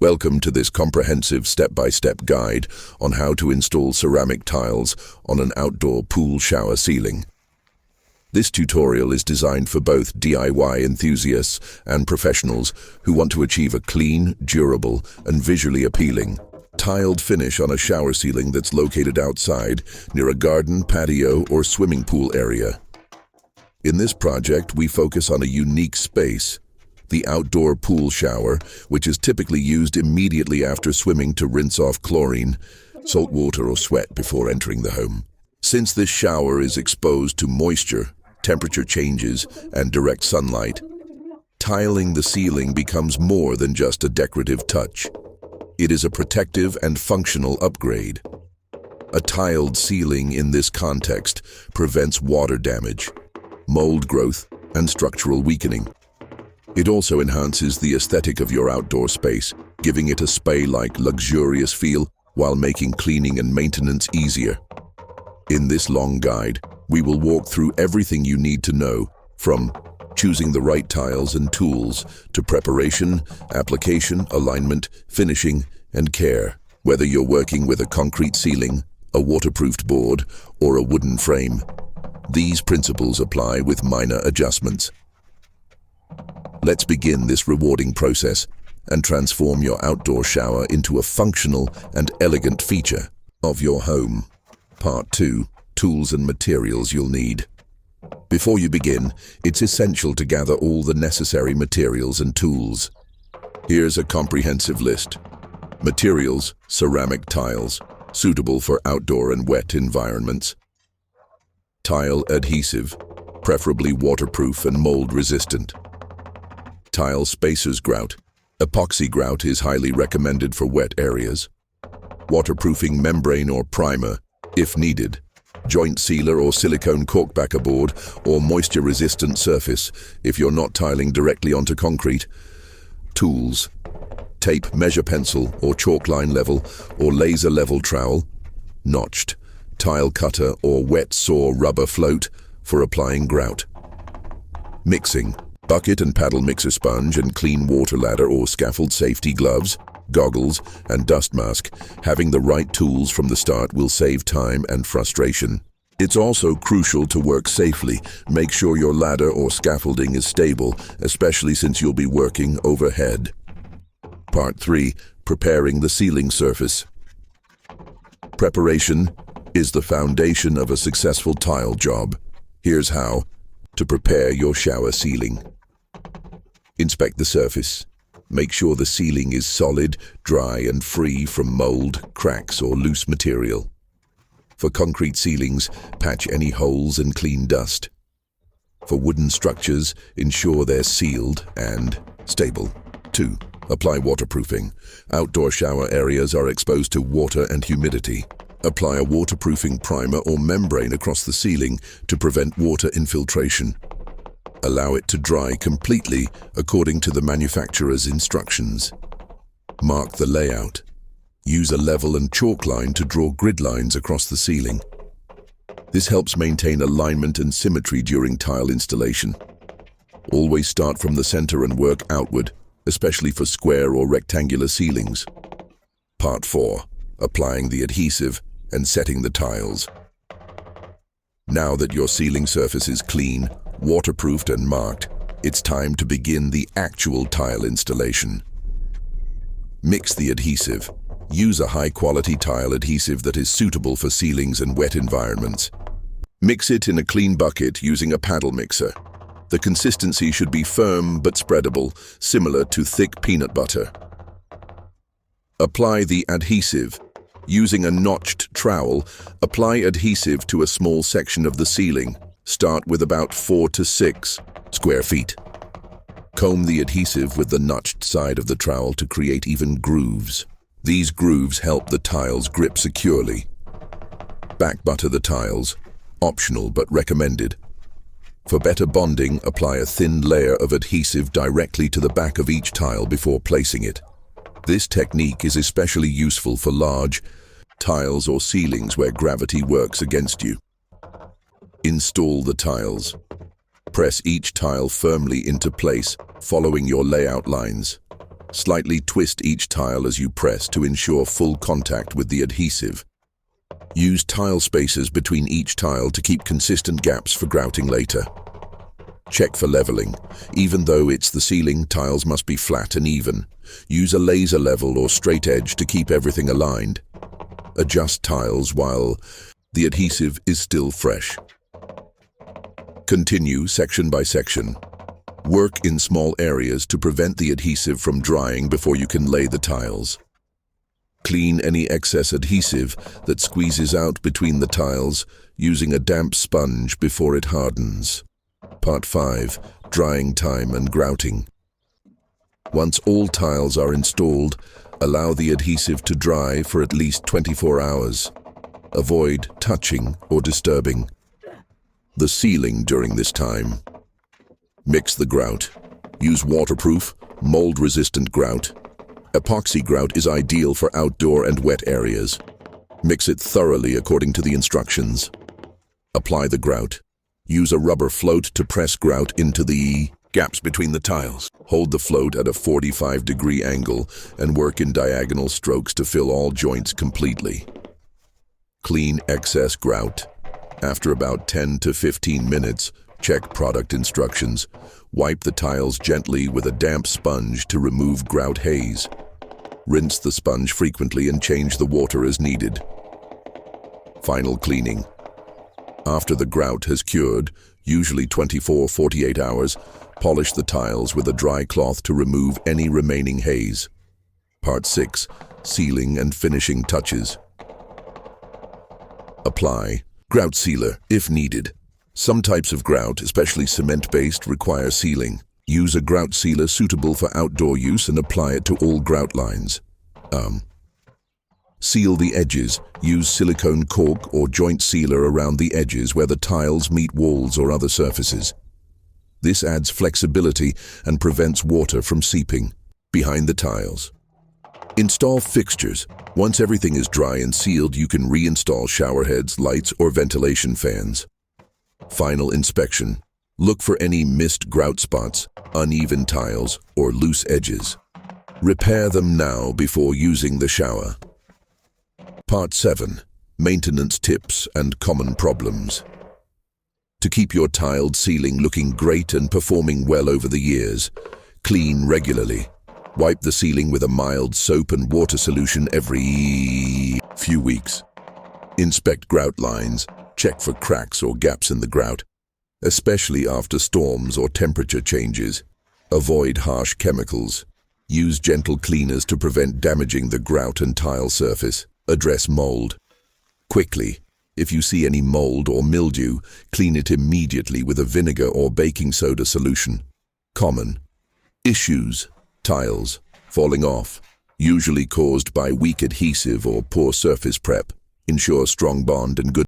Welcome to this comprehensive step-by-step guide on how to install ceramic tiles on an outdoor pool shower ceiling. This tutorial is designed for both DIY enthusiasts and professionals who want to achieve a clean, durable, and visually appealing tiled finish on a shower ceiling that's located outside, near a garden, patio, or swimming pool area. In this project, we focus on a unique space, the outdoor pool shower, which is typically used immediately after swimming to rinse off chlorine, salt water, or sweat before entering the home. Since this shower is exposed to moisture, temperature changes, and direct sunlight, tiling the ceiling becomes more than just a decorative touch. It is a protective and functional upgrade. A tiled ceiling in this context prevents water damage, mold growth, and structural weakening. It also enhances the aesthetic of your outdoor space, giving it a spa-like luxurious feel while making cleaning and maintenance easier. In this long guide, we will walk through everything you need to know, from choosing the right tiles and tools to preparation, application, alignment, finishing, and care. Whether you're working with a concrete ceiling, a waterproofed board, or a wooden frame, these principles apply with minor adjustments. Let's begin this rewarding process and transform your outdoor shower into a functional and elegant feature of your home. Part 2. Tools and materials you'll need. Before you begin, it's essential to gather all the necessary materials and tools. Here's a comprehensive list. Materials: ceramic tiles, suitable for outdoor and wet environments. Tile adhesive, preferably waterproof and mold-resistant. Tile spacers grout. Epoxy grout is highly recommended for wet areas. Waterproofing membrane or primer, if needed. Joint sealer or silicone corkbacker board, or moisture-resistant surface if you're not tiling directly onto concrete. Tools: tape measure pencil or chalk line level or laser level trowel. Notched tile cutter or wet saw rubber float for applying grout. Mixing: bucket and paddle mixer sponge and clean water ladder or scaffold safety gloves, goggles, and dust mask. Having the right tools from the start will save time and frustration. It's also crucial to work safely. Make sure your ladder or scaffolding is stable, especially since you'll be working overhead. Part 3. Preparing the ceiling surface. Preparation is the foundation of a successful tile job. Here's how to prepare your shower ceiling. Inspect the surface. Make sure the ceiling is solid, dry, and free from mold, cracks, or loose material. For concrete ceilings, patch any holes and clean dust. For wooden structures, ensure they're sealed and stable. 2. Apply waterproofing. Outdoor shower areas are exposed to water and humidity. Apply a waterproofing primer or membrane across the ceiling to prevent water infiltration. Allow it to dry completely according to the manufacturer's instructions. Mark the layout. Use a level and chalk line to draw grid lines across the ceiling. This helps maintain alignment and symmetry during tile installation. Always start from the center and work outward, especially for square or rectangular ceilings. Part 4. Applying the adhesive and setting the tiles. Now that your ceiling surface is clean, waterproofed, and marked, it's time to begin the actual tile installation. Mix the adhesive. Use a high-quality tile adhesive that is suitable for ceilings and wet environments. Mix it in a clean bucket using a paddle mixer. The consistency should be firm but spreadable, similar to thick peanut butter. Apply the adhesive. Using a notched trowel, apply adhesive to a small section of the ceiling. Start with about 4 to 6 square feet. Comb the adhesive with the notched side of the trowel to create even grooves. These grooves help the tiles grip securely. Back butter the tiles, optional but recommended. For better bonding, apply a thin layer of adhesive directly to the back of each tile before placing it. This technique is especially useful for large tiles or ceilings where gravity works against you. Install the tiles. Press each tile firmly into place, following your layout lines. Slightly twist each tile as you press to ensure full contact with the adhesive. Use tile spacers between each tile to keep consistent gaps for grouting later. Check for leveling. Even though it's the ceiling, tiles must be flat and even. Use a laser level or straight edge to keep everything aligned. Adjust tiles while the adhesive is still fresh. Continue section by section. Work in small areas to prevent the adhesive from drying before you can lay the tiles. Clean any excess adhesive that squeezes out between the tiles using a damp sponge before it hardens. Part 5. Drying time and grouting. Once all tiles are installed, allow the adhesive to dry for at least 24 hours. Avoid touching or disturbing the ceiling during this time. Mix the grout. Use waterproof, mold-resistant grout. Epoxy grout is ideal for outdoor and wet areas. Mix it thoroughly according to the instructions. Apply the grout. Use a rubber float to press grout into the gaps between the tiles. Hold the float at a 45-degree angle and work in diagonal strokes to fill all joints completely. Clean excess grout. After about 10 to 15 minutes, check product instructions. Wipe the tiles gently with a damp sponge to remove grout haze. Rinse the sponge frequently and change the water as needed. Final cleaning. After the grout has cured, usually 24-48 hours, polish the tiles with a dry cloth to remove any remaining haze. Part 6. Sealing and finishing touches. Apply grout sealer if needed. Some types of grout, especially cement-based, require sealing. Use a grout sealer suitable for outdoor use and apply it to all grout lines. Seal the edges. Use silicone caulk or joint sealer around the edges where the tiles meet walls or other surfaces. This adds flexibility and prevents water from seeping behind the tiles. Install fixtures. Once everything is dry and sealed, you can reinstall shower heads, lights, or ventilation fans. Final inspection. Look for any missed grout spots, uneven tiles, or loose edges. Repair them now before using the shower. Part 7. Maintenance tips and common problems. To keep your tiled ceiling looking great and performing well over the years, clean regularly. Wipe the ceiling with a mild soap and water solution every few weeks. Inspect grout lines. Check for cracks or gaps in the grout, especially after storms or temperature changes. Avoid harsh chemicals. Use gentle cleaners to prevent damaging the grout and tile surface. Address mold quickly. If you see any mold or mildew, clean it immediately with a vinegar or baking soda solution. Common issues: tiles falling off, usually caused by weak adhesive or poor surface prep. Ensure strong bond and good